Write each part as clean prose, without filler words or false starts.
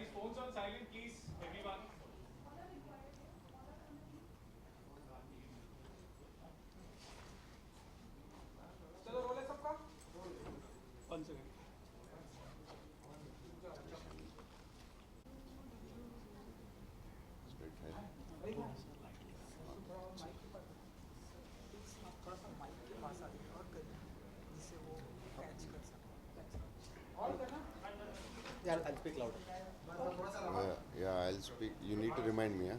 Guys, phones on silent, please, everyone. चलो role है सबका. 1 second. थोड़ा सा माइक के पास आ जाए और करिए जिससे वो कैच कर सके. और करना. Yeah, I'll speak louder. Yeah, I'll speak. You need to remind me, huh?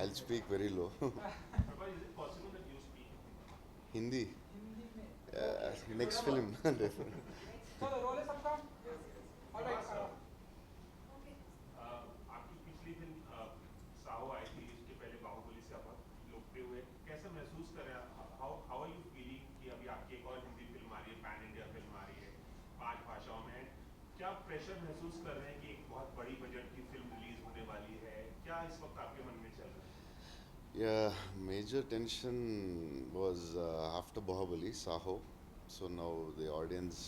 I'll speak very low. Prabhas, is it possible that you speak? Hindi. Next film, definitely. चलो रोल है सबका. Alright. आपकी पिछली film Saho आई थी, इसके पहले बाहुबली से आप लोकप्रिय हुए. कैसा महसूस कर रहे हैं? हाउ आर यू फीलिंग कि अभी आपकी एक और हिंदी फिल्म आ रही है, पैन इंडिया फिल्म आ रही है 5 भाषाओं में? क्या प्रेशर महसूस कर रहे हैं कि एक बहुत बड़ी बजट की फिल्म रिलीज होने वाली है? क्या इस वक्त आपके मन में चल रहा है? Yeah, major tension was after Bahubali, Saho. So now the audience,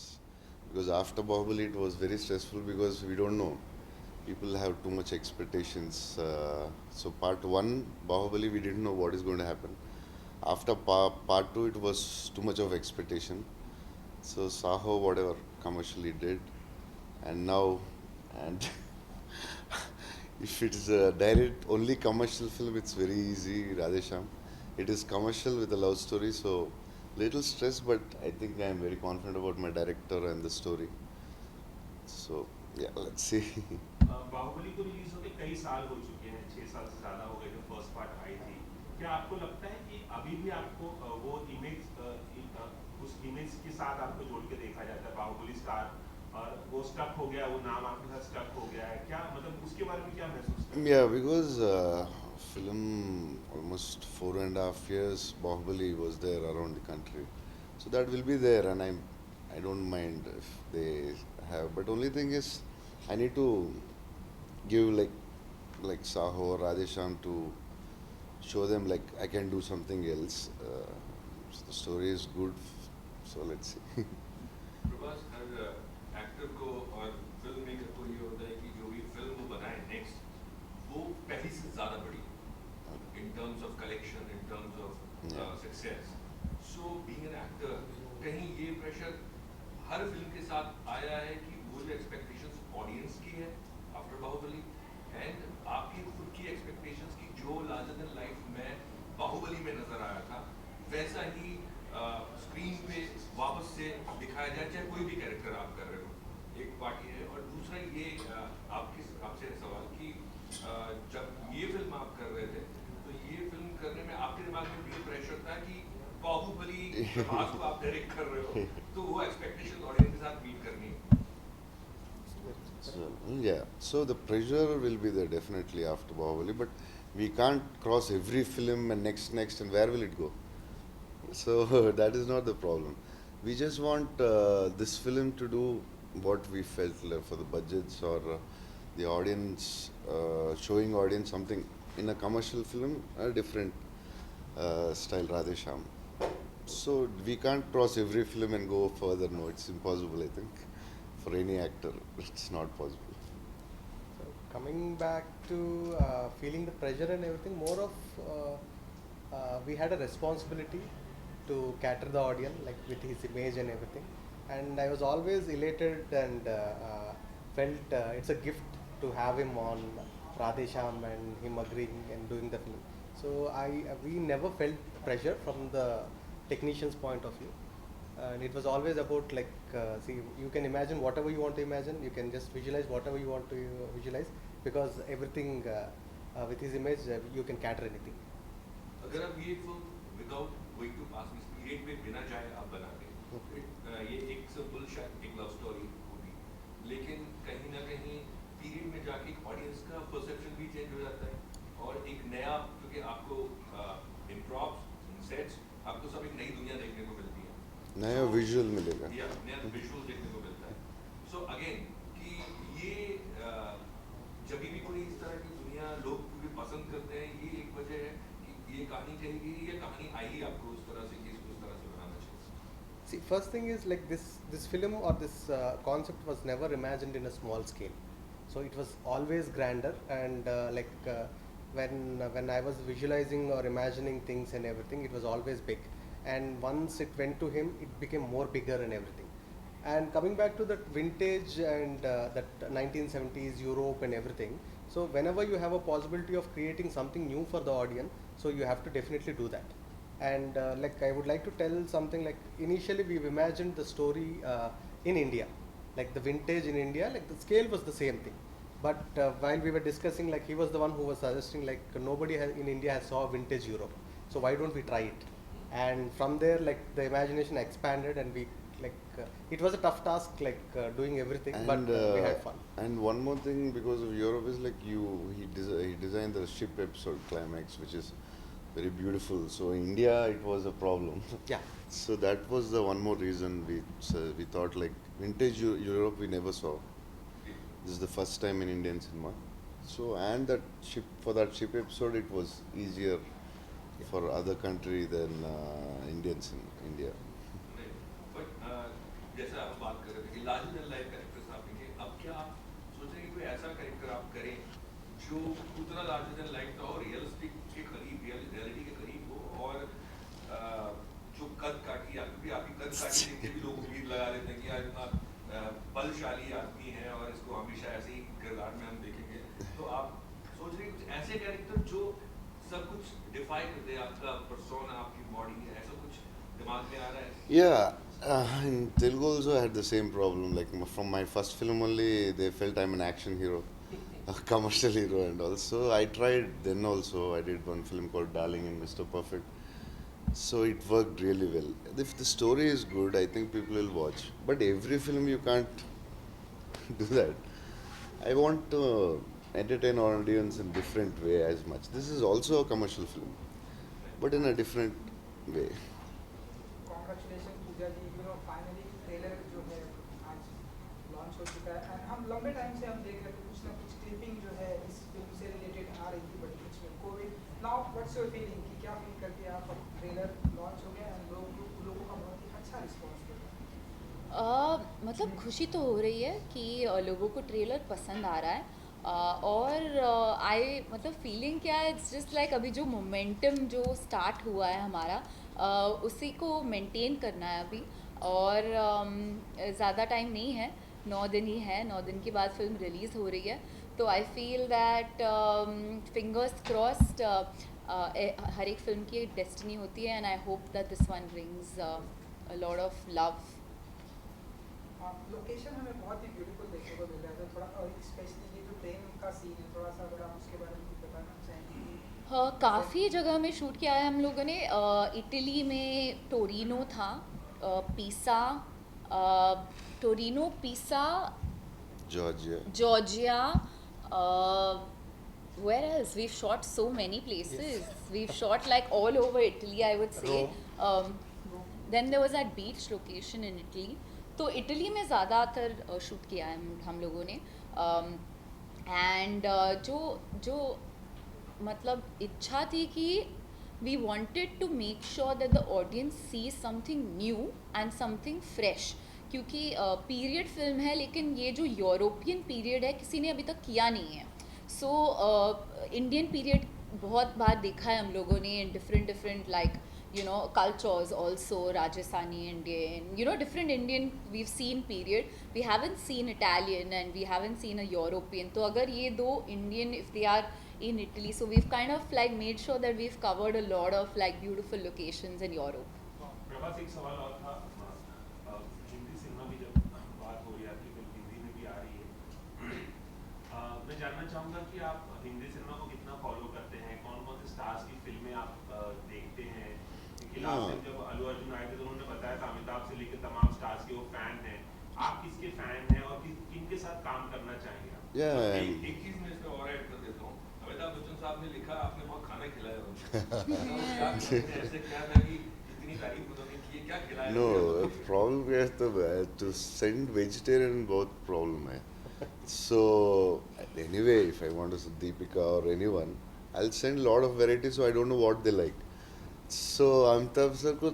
because after Bahubali it was very stressful because we don't know. People have too much expectations. So part one, Bahubali, we didn't know what is going to happen. After part two, it was too much of expectation. So Saho, whatever commercially did, and now, and if it is a direct only commercial film, it's very easy, Radhe Shyam. It is commercial with a love story, so little stress, but I think I am very confident about my director and the story. So yeah, let's see. Baahubali को release होके कई साल हो चुके हैं, 6 साल से ज्यादा हो गए जब फर्स्ट पार्ट आई थी. क्या आपको लगता है कि अभी भी आपको वो इमेज उस इमेज के साथ आपको जोड़ के देखा जाता है, बाहुबली स्टार, और वो स्टक हो गया, वो नाम आपके साथ स्टक हो गया है? क्या मतलब उसके बारे में क्या महसूस करते हैं? Yeah, because film almost 4.5 years, Bahubali was there around the country, so that will be there, and I don't mind if they have. But only thing is, I need to give like Saho or Radhe Shyam to show them like I can do something else. So the story is good, so let's see. Prabhas, her actor को और film maker को ये होता है कि जो भी film वो बनाए नेक्स्ट, वो पहली से ज़्यादा बड़ी in terms of collection, in terms of success. So being an actor, कहीं ये प्रेशर हर फिल्म के साथ आया है कि वो जो एक्सपेक्टेशंस ऑडियंस की है आफ्टर बाहुबली एंड आपकी खुद की एक्सपेक्टेशंस की जो लार्जर देन लाइफ में बाहुबली में नजर आया था, वैसा ही स्क्रीन पे वापस से दिखाया जाए, चाहे कोई भी कैरेक्टर आप कर रहे हो. एक पार्ट ये है, और दूसरा ये आपसे सवाल कि जब ये फिल्म आप कर रहे थे, तो ये फिल्म करने में आपके दिमाग में भी ये प्रेशर था कि बाहुबली प्रभास को आप डायरेक्ट कर रहे हो, तो वो एक्सपेक्टेशन ऑडियंस के साथ मीट करनी है. So, yeah, so the pressure will be there definitely after Bahubali, but we can't cross every film and next, and where will it go? So that is not the problem. We just want this film to do what we felt like for the budgets or the audience, showing audience something in a commercial film, a different style, Radhe Shyam. So we can't cross every film and go further. No, it's impossible, I think. For any actor, it's not possible. So coming back to feeling the pressure and everything, more of we had a responsibility to cater the audience, like with his image and everything. And I was always elated and felt it's a gift to have him on Radhe Shyam and him agreeing and doing the film. So we never felt pressure from the technician's point of view. And it was always about like, see, you can imagine whatever you want to imagine, you can just visualize whatever you want to visualize, because everything with his image, you can cater anything. अगर आप ये film without going to पास इस period पे बिना जाए आप बनाते, ये एक सिंपल शायद एक लव स्टोरी होगी, लेकिन कहीं ना कहीं पीरियड में जाके ऑडियंस का परसेप्शन भी चेंज हो जाता है, और एक नया, क्योंकि आपको इन प्रॉप्स, इन सेट्स, आपको सब एक नई दुनिया देखने को मिलती है, नया विजुअल मिलेगा. या नया विजुअल देखने को मिलता है. सो अगेन कि ये जब भी कोई इस तरह की दुनिया लोग क्योंकि पसंद करते हैं, ये एक वजह है कि ये कहानी कहेगी, ये कहानी आई आपको उस तरह से कि इसको उस तरह से बनाना चाहिए. See, first thing is like this film or this concept was never imagined in a small scale. So it was always grander, and when I was visualizing or imagining things and everything, it was always big. And once it went to him, it became more bigger and everything. And coming back to that vintage and that 1970s Europe and everything, so whenever you have a possibility of creating something new for the audience, so you have to definitely do that. And like I would like to tell something, like initially we've imagined the story in India, like the vintage in India, like the scale was the same thing. But while we were discussing, like he was the one who was suggesting, like nobody in India has saw vintage Europe, so why don't we try it? And from there, like the imagination expanded, and we like it was a tough task, like doing everything, but we had fun. And one more thing, because of Europe, is like he designed the ship episode climax, which is very beautiful. So India, it was a problem. Yeah. So that was the one more reason we thought, like vintage Europe we never saw. This is the first time in Indian cinema. So, and that ship episode, it was easier for other country than Indians in India. But जैसा आप बात कर रहे थे कि larger than life characters आप लिखे, अब क्या आप सोच रहे हैं कि कोई ऐसा कैरेक्टर आप करें जो उतना लार्जर देन लाइफ था और रियलिस्टिक के करीब, रियलिटी के करीब हो, और जो कद काटी, क्योंकि आपकी कद काटी देख के भी लोग उम्मीद लगा लेते हैं कि यार इतना बलशाली आदमी है और इसको हमेशा ऐसे ही किरदार में हम देखेंगे, तो आप सोच रहे हैं कुछ ऐसे कैरेक्टर जो सब कुछ डिफाई कर दे, आपका पर्सोना, आपकी बॉडी, ऐसा कुछ दिमाग में आ रहा है? Yeah, in Telugu also I had the same problem. Like from my first film only, they felt I'm an action hero, a commercial hero, and also I tried then also. I did one film called Darling and Mr. Perfect. So it worked really well. If the story is good, I think people will watch. But every film you can't do that. I want to entertain audience in different way as much. This is also a commercial film, but in a different way. Congratulation Pooja ji, finally trailer जो है आज launch हो चुका है, and हम लंबे time से हम देख रहे थे कुछ ना कुछ क्लिपिंग जो है इस फिल्म से रिलेटेड आ रही थी, बट कुछ में Covid. Now what's your feeling, कि क्या फील करती है आप, ट्रेलर लॉन्च हो गया एंड लोगों का बहुत ही अच्छा रिस्पॉन्स मिला? मतलब खुशी तो हो रही है कि लोगों को ट्रेलर पसंद आ रहा है, और आई मतलब फीलिंग क्या है, इट्स जस्ट लाइक अभी जो मोमेंटम जो स्टार्ट हुआ है हमारा, उसी को मेंटेन करना है अभी, और ज़्यादा टाइम नहीं है, 9 दिन ही है, 9 दिन के बाद फिल्म रिलीज़ हो रही है, तो I feel that fingers crossed, हर एक फिल्म की एक डेस्टिनी होती है, and I hope that this one brings a lot of love. Location हमें बहुत ही ब्यूटीफुल देखने को मिल रहा है, तो थोड़ा, और स्पेशली ये जो ट्रेन का सीन है, थोड़ा सा अगर आप उसके बारे में कुछ बताना चाहेंगे? हाँ, काफ़ी जगह में शूट किया है हम लोगों ने। इटली में टोरिनो था, पीसा, टोरिनो, पीसा, Georgia, where else? We've shot so many places. Yes. We've shot like all over Italy, I would say. Then there was that beach location in Italy. तो इटली में ज़्यादातर शूट किया है हम लोगों ने, एंड जो मतलब इच्छा थी कि we wanted to make sure that the audience see something new and something fresh, क्योंकि पीरियड फिल्म है, लेकिन ये जो यूरोपियन पीरियड है किसी ने अभी तक किया नहीं है। सो इंडियन पीरियड बहुत बार देखा है हम लोगों ने in different like cultures also, Rajasthani Indian, different Indian we've seen period. We haven't seen Italian and we haven't seen a European. तो अगर ये दो Indian, if they are in Italy, so we've kind of like made sure that we've covered a lot of like beautiful locations in Europe. Prabhas, एक सवाल और था, Hindi cinema की जब बात हो रही है, आपकी फिल्म हिंदी में भी आ रही है, मैं जानना चाहूँगा कि आप हिंदी सिनेमा को कितना फॉलो करते हैं, कौन कौन से स्टार्स की फिल्में आप देखते हैं? लास्ट टाइम जब अल्लू अर्जुन आए थे तो उन्होंने बताया था अमिताभ से लेकर तमाम स्टार्स के वो फैन हैं, आप किसके फैन हैं और किनके साथ काम करना चाहेंगे आप? एक चीज मैं इसमें और ऐड कर देता हूँ, अमिताभ बच्चन साहब ने लिखा आपने बहुत खाना खिलाया उनको, ऐसे क्या था कि इतनी तारीफ उन्होंने की, क्या खिलाया? No, problem है to send vegetarian बहुत problem है. So anyway, if I want to see Deepika or anyone, I'll send a lot of varieties, so I don't know what they like. So Amitabh sir को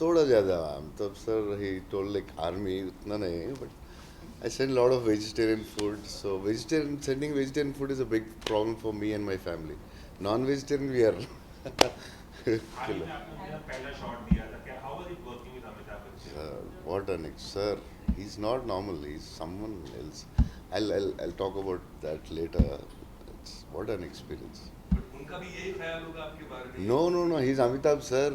थोड़ा ज़्यादा, Amitabh sir he told like army उतना नहीं, but I send a lot of vegetarian food. So sending vegetarian food is a big problem for me and my family. Non-vegetarian we are hall he killer. में आपने मेरा पहला shot दिया था क्या how was it working with Amitabh Bachchan What an sir. He's not normal. He's someone else. I'll talk about that later. What an experience. But उनका भी यही ख्याल होगा आपके बारे में. No. He's Amitabh sir.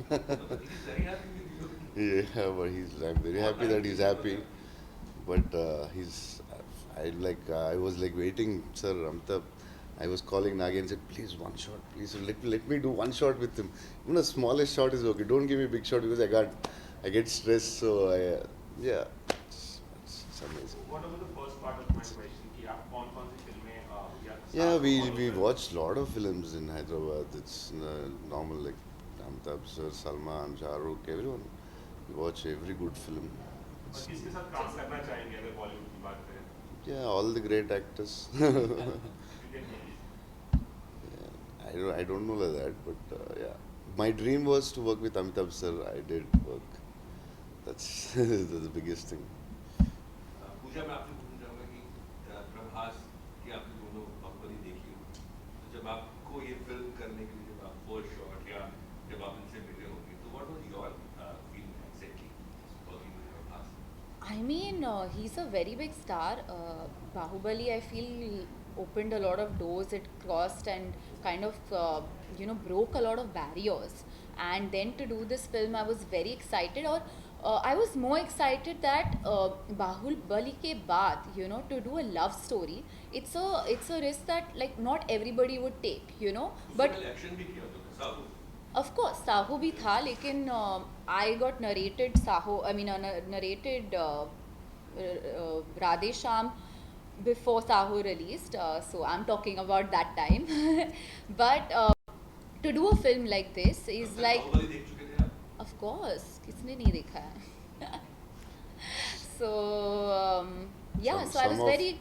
He's very happy with you. Yeah, but I'm very happy that he's happy. But I was like waiting, sir. Amitabh. I was calling Nagi and said, please one shot, please let me do one shot with him. Even the smallest shot is okay. Don't give me a big shot because I get stressed. So yeah, it's amazing. What was the first part of my question कि आप कौन-कौन सी फिल्में या Yeah, we watched a lot of films in Hyderabad. It's normal, like Amitabh sir, Salman, Shah Rukh, everyone. We watch every good film. और किसके साथ काम करना चाहेंगे अगर बॉलीवुड की बात करें Yeah, all the great actors. I don't know like that, but yeah. My dream was to work with Amitabh sir. I did work. That's the biggest thing. पूजा मैं आपसे पूछना चाहूँगा कि प्रभास की आपने दोनों बाहुबली देखी हो तो जब आपको ये फिल्म करने के लिए जब आप फर्स्ट शॉट या जब आप इनसे मिले होंगे तो what was your feeling exactly working with Prabhas. I mean, he's a very big star. Bahubali, I feel, opened a lot of doors. It crossed and kind of, broke a lot of barriers. And then to do this film, I was very excited. Or I was more excited that Bahubali ke baad, to do a love story. It's a risk that like not everybody would take, But action भी किया तुमने Sahu. of course, Saho भी था, लेकिन I got narrated Radhe Shyam before Saho released, so I'm talking about that time. But to do a film like this is like, Baahubali देख चुके थे आप. of course, किसने नहीं देखा है? So yeah, so I was very.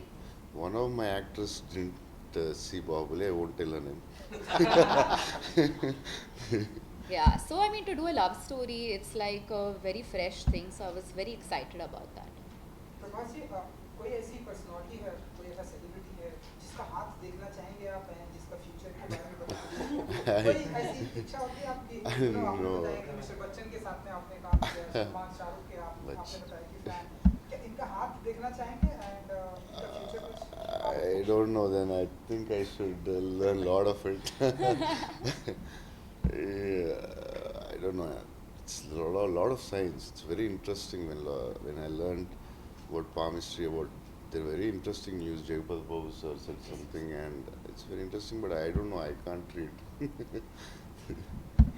One of my actors didn't see Bahubali. I won't tell her name. Yeah, so I mean, to do a love story, it's like a very fresh thing, so I was very excited about that. Prabhas जी कोई ऐसी personality है कोई ऐसा celebrity है जिसका हाथ देखना चाहेंगे आप हैं जिसका फ्यूचर के बारे में बताएंगे कोई ऐसी इच्छा होती है आपकी आप बताएं कि मिस्टर बच्चन के साथ में आपने काम किया सलमान शाहरुख के आपने बताया कि फैन क्या इनका हाथ देखना चाहेंगे एंड इनका फ्यूचर कुछ I don't know. Then I think I should learn a lot of it. Yeah, I don't know. It's a lot of science. It's very interesting when I learned about palmistry, about the very interesting news. Jagpal Babu sir said something, and it's very interesting. But I don't know. I can't read.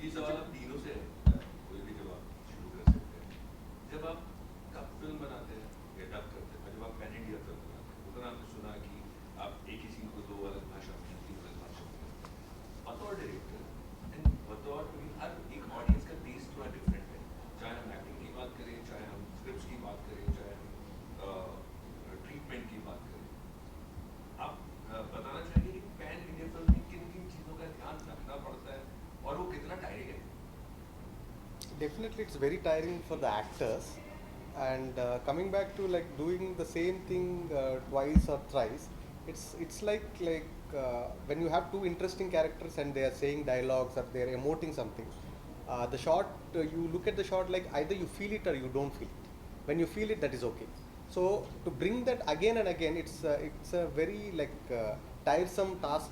ये सवाल आप तीनों से है. कोई भी जवाब शुरू कर सकते हैं. जब आप कब फिल्म बनाते हैं या डब करते हैं, जब आप पैन इंडिया फिल्म बनाते हैं, उतना आपने सुना कि आप एक ही सीन को दो अलग भाषा में, तीन अलग भाषा में करते हैं. बतौर डायरेक्टर एंड बतौर हर एक ऑडियंस का टेस्ट थोड़ा डिफरेंट है. चाहे हम एक्टिंग की बात करें, चाहे हम स्क्रिप्ट की बात करें, चाहे हम ट्रीटमेंट की बात करें. आप बताना चाहिए कि पैन इंडिया फिल्म में किन किन चीज़ों का ध्यान रखना पड़ता है और वो कितना टायरिंग है. Definitely, it's very tiring for the actors. And coming back to like doing the same thing twice or thrice, it's like when you have two interesting characters and they are saying dialogues or they are emoting something. The shot you look at the shot like either you feel it or you don't feel it. When you feel it, that is okay. So to bring that again and again, it's a very tiresome task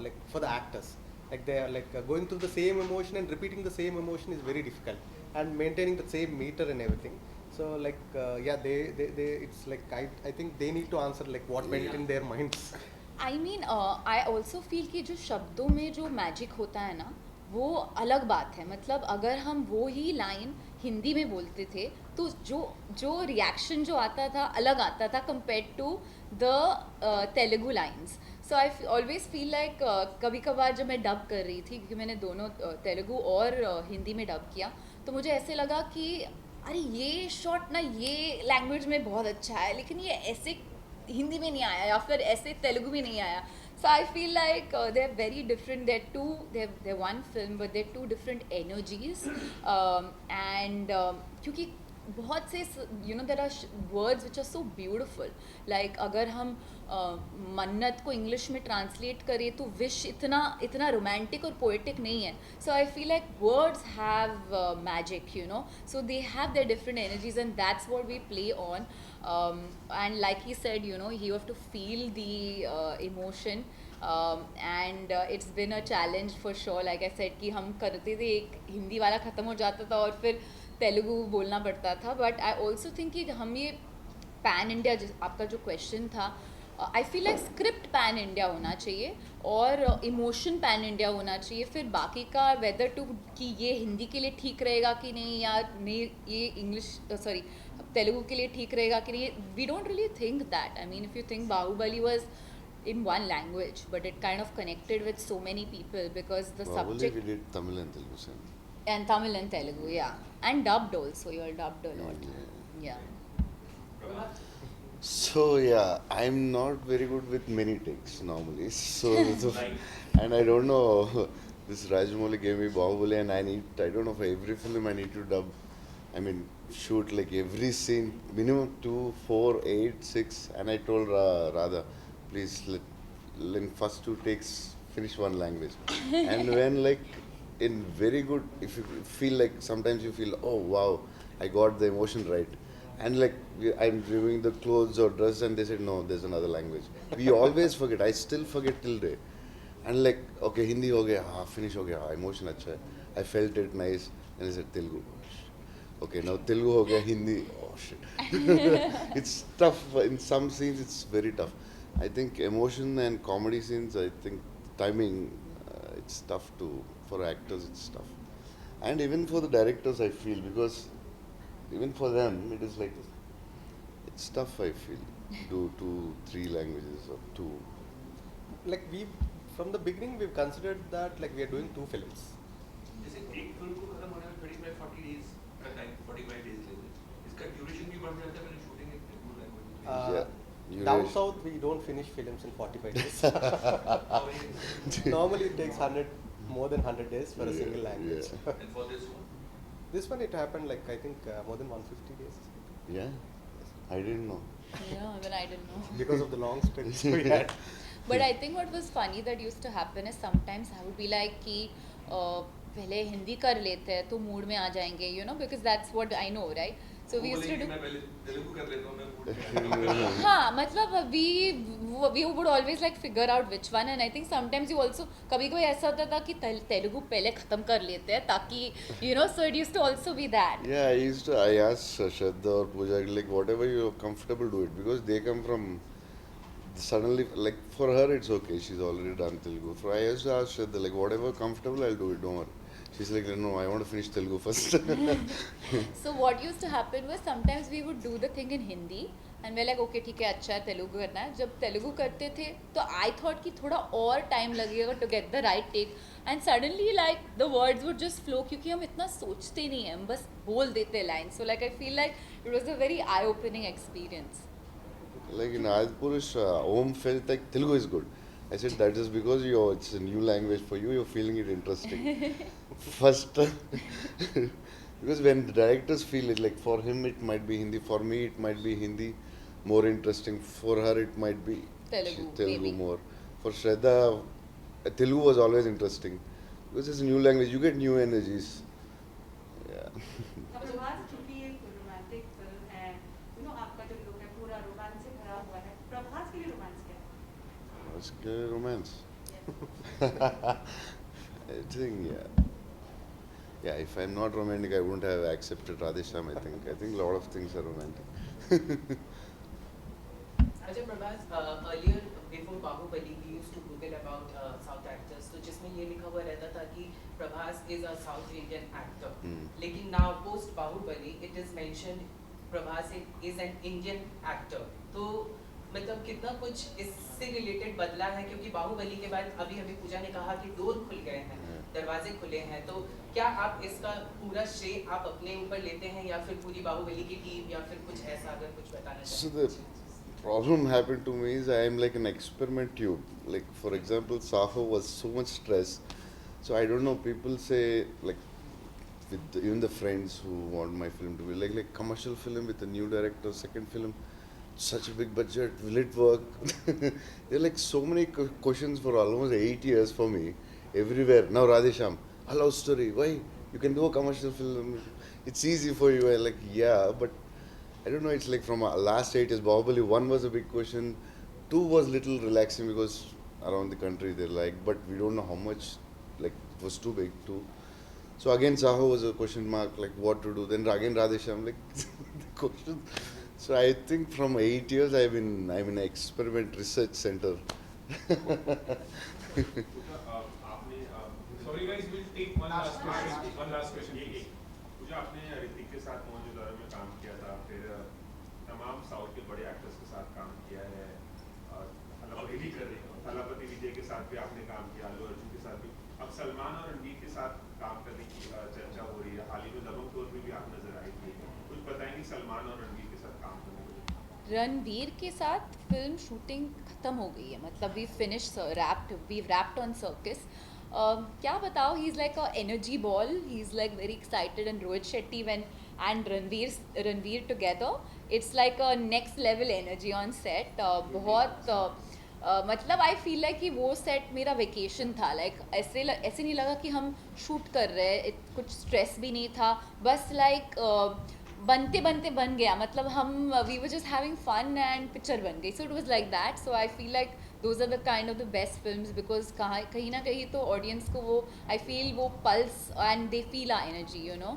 like for the actors. Like they are going through the same emotion and repeating the same emotion is very difficult, and maintaining the same meter and everything. So they it's like I think they need to answer like what went in their minds. I mean, I also feel कि जो शब्दों में जो magic होता है ना, वो अलग बात है. मतलब अगर हम वो ही लाइन हिंदी में बोलते थे तो जो रिएक्शन जो आता था अलग आता था compare to the Telugu lines. So I always feel like कभी कभार जब मैं डब कर रही थी, क्योंकि मैंने दोनों तेलुगु और हिंदी में डब किया, तो मुझे ऐसे लगा कि अरे ये शॉट ना ये लैंग्वेज में बहुत अच्छा है, लेकिन ये ऐसे हिंदी में नहीं आया या फिर ऐसे तेलुगु में नहीं आया. So I feel like they're very different. They're one film, but they're two different energies. And क्योंकि बहुत से there are words which are so beautiful. Like अगर हम मन्नत को इंग्लिश में ट्रांसलेट करें तो विश इतना रोमांटिक और पोएटिक नहीं है. So I feel like words have magic, so they have their different energies, and that's what we play on. And like he said, you have to feel the emotion. And it's been a challenge for sure. Like I said कि हम करते थे, एक हिंदी वाला ख़त्म हो जाता था और फिर तेलुगु बोलना पड़ता था. बट आई ऑल्सो थिंक कि हम ये पैन इंडिया, आपका जो क्वेश्चन था, आई feel like script pan India होना चाहिए और इमोशन पैन इंडिया होना चाहिए. फिर बाकी का वेदर टू कि ये हिंदी के लिए ठीक रहेगा कि नहीं, या नहीं ये इंग्लिश तेलुगु के लिए ठीक रहेगा कि नहीं, we don't really think that. I mean if you think Baahubali was in one language, but it kind of connected with so many people because the subject. We did Tamil and Telugu same. And Tamil and Telugu, yeah, and dubbed also. You all dubbed a lot. Yeah. So yeah, I'm not very good with many takes normally. So and I don't know. This Rajamouli gave me Bahubali, and I don't know, for every film I need to dub. I mean, shoot like every scene minimum 2, 4, 8, 6, and I told Radha, please in first 2 takes finish one language. And when like in very good, if you feel like sometimes you feel, oh wow, I got the emotion right, and like I'm reviewing the clothes or dress and they said no, there's another language. We always forget. I still forget till day. And like, okay, Hindi ho gaya, finish ho gaya, emotion acha hai, I felt it nice, and I said Telugu. Okay, now Telugu ho gaya, Hindi, oh shit. It's tough in some scenes. It's very tough. I think emotion and comedy scenes, I think timing, it's tough for actors, it's tough. And even for the directors, I feel, because even for them, it is like, it's tough, I feel, do 2, 3 languages or 2. Like from the beginning, we've considered that like we are doing 2 films. जैसे एक film को खत्म होने में 35-40 days का time, 45 days लेते हैं, इसका ड्यूरेशन भी बढ़ जाता है मैंने shooting in 2 languages. Down south, we don't finish films in 45 days. Normally, it takes more than 100 days for a single language. And for this one? This one, it happened like I think more than 150 days. Yeah, I didn't know. Yeah, even I didn't know. Because of the long stretch we had. But I think what was funny that used to happen is sometimes I would be like कि पहले हिंदी कर लेते हैं तो mood में आ जाएंगे, because that's what I know, right? So we used to do. मैं पहले तेलुगु कर लेता हूँ, मैं मूड में हाँ, मतलब we would always like figure out which one, and I think sometimes you also कभी कभी ऐसा होता था कि तेलुगु पहले खत्म कर लेते हैं ताकि so it used to also be that. Yeah, I asked Shraddha or Pooja, like whatever you're comfortable, do it, because they come from suddenly, like for her it's okay, she's already done Telugu. For I used to ask Shraddha, like whatever comfortable, I'll do it, don't worry. She's like, no, I want to finish Telugu first. So what used to happen was sometimes we would do the thing in Hindi and we're like, okay, ठीक है, अच्छा है, तेलुगु करना है. जब तेलुगु करते थे तो I thought कि थोड़ा और time लगेगा to get the right take, and suddenly like the words would just flow क्योंकि हम इतना सोचते नहीं हैं, हम बस बोल देते lines. So like I feel like it was a very eye-opening experience. Like in Adpurush, Om felt like Telugu is good. I said that is because it's a new language for you, you're feeling it interesting. First, because when the directors feel it, like for him it might be Hindi, for me it might be Hindi more interesting, for her it might be Telugu more. For Shraddha, Telugu was always interesting because it's a new language, you get new energies. Yeah. Prabhas चूंकि एक romantic film है, आपका जो look है पूरा romance से भरा हुआ है, प्रभास के लिए रोमांस क्या है? What's good romance? I think, yeah, if I'm not romantic, I wouldn't have accepted Radhe Shyam, I think. I think a lot of things are romantic. अच्छा Prabhas, earlier before Bahubali we used to Google about South actors, तो जिसमें ये लिखा हुआ रहता था कि Prabhas is a South Indian actor. लेकिन now post Bahubali it is mentioned Prabhas is an Indian actor. तो मतलब कितना कुछ इससे रिलेटेड बदला है, क्योंकि बाहुबली के बाद अभी पूजा ने कहा कि डोर खुल गए हैं, दरवाजे खुले हैं, तो क्या आप इसका पूरा श्रेय आप अपने ऊपर लेते हैं या फिर पूरी बाहुबली की टीम या फिर कुछ ऐसा, अगर कुछ बताना चाहें? So the problem happened to me is I am like an experiment tube. Like for example, Saho was so much stress. So I don't know, people say like with even the friends who want my film to be like commercial film with a new director, second film, such a big budget, will it work? There are like so many questions for almost 8 years for me, everywhere. Now Radhe Shyam, a love story, why? You can do a commercial film, it's easy for you. I'm like, yeah, but I don't know, it's like from last 8 years, Bahubali 1 was a big question, 2 was little relaxing because around the country they're like, but we don't know how much, like it was too big too. So again, Saho was a question mark, like what to do. Then again, Radhe Shyam, like the question. So I think from 8 years, I'm in an experiment research center. आपने Sorry guys, we'll take one last question. One last question, ये please. पूजा आपने ऋतिक के साथ मौजूदा में काम किया था, फिर तमाम साउथ के बड़े एक्टर्स के साथ काम किया है, थलापति विजय के साथ भी आपने काम किया, अल्लू अर्जुन के साथ भी, अब सलमान और रणवीर के साथ काम करने की चर्चा हो रही है। हाल ही में दबंग टूर में भी आप नजर आई थी, कुछ बताएंगे सलमान और रणवीर के साथ काम करने को? रणवीर के साथ फिल्म शूटिंग ख़त्म हो गई है, मतलब वी रैप्ड ऑन सर्किस। क्या बताओ, he is like a energy ball, he is like very excited, and Rohit Shetty and Ranveer together, it's like a next level energy on set. बहुत मतलब आई फील लाइक कि वो सेट मेरा वेकेशन था, लाइक ऐसे नहीं लगा कि हम शूट कर रहे हैं, कुछ स्ट्रेस भी नहीं था, बस लाइक बनते बनते बन गया, मतलब हम we were just having fun and picture बन गई। So it was like that. So I feel like those are the kind of the best films, because कहीं ना कहीं तो ऑडियंस को वो आई फील वो pulse and they feel our energy, you know.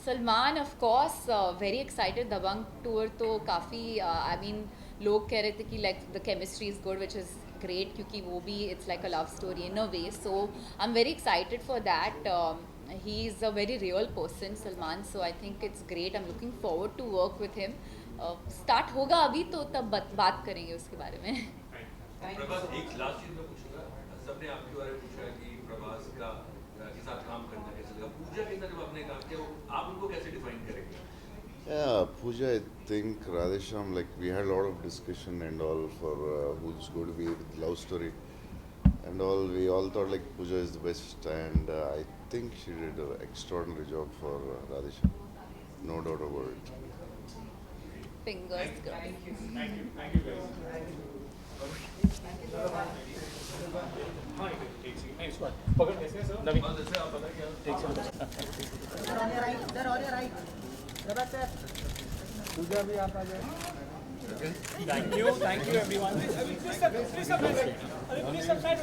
Salman of course very excited, Dabangg tour तो काफ़ी I mean लोग कह रहे थे कि like the chemistry is good, which is great, क्योंकि वो भी it's like a love story in a way. So I am very excited for that. He is a very real person, Salman, so I think it's great. I'm looking forward to work with him. Start होगा अभी तो तब बात करेंगे उसके बारे में। प्रभास, एक लास्ट चीज मैं पूछूंगा, सबने आपके बारे में पूछा कि प्रभास का के साथ काम करना कैसा लगा, पूजा के साथ जब आपने काम किया, आप उनको कैसे डिफाइन करेंगे? Yeah, Pooja, I think Radhe Shyam, like we had a lot of discussion and all for who's going to be with love story and all. We all thought like Pooja is the best, and I think she did an extraordinary job for Radhe Shyam. No doubt about it. Fingers crossed. Thank you guys. Next one. पकड़ कैसे sir? नवीन। जैसे आप पता क्या? Sir, on your right. Sir, on your right. Prabhas sir. पूजा भी आप आ जाए। Thank you everyone. Please subscribe.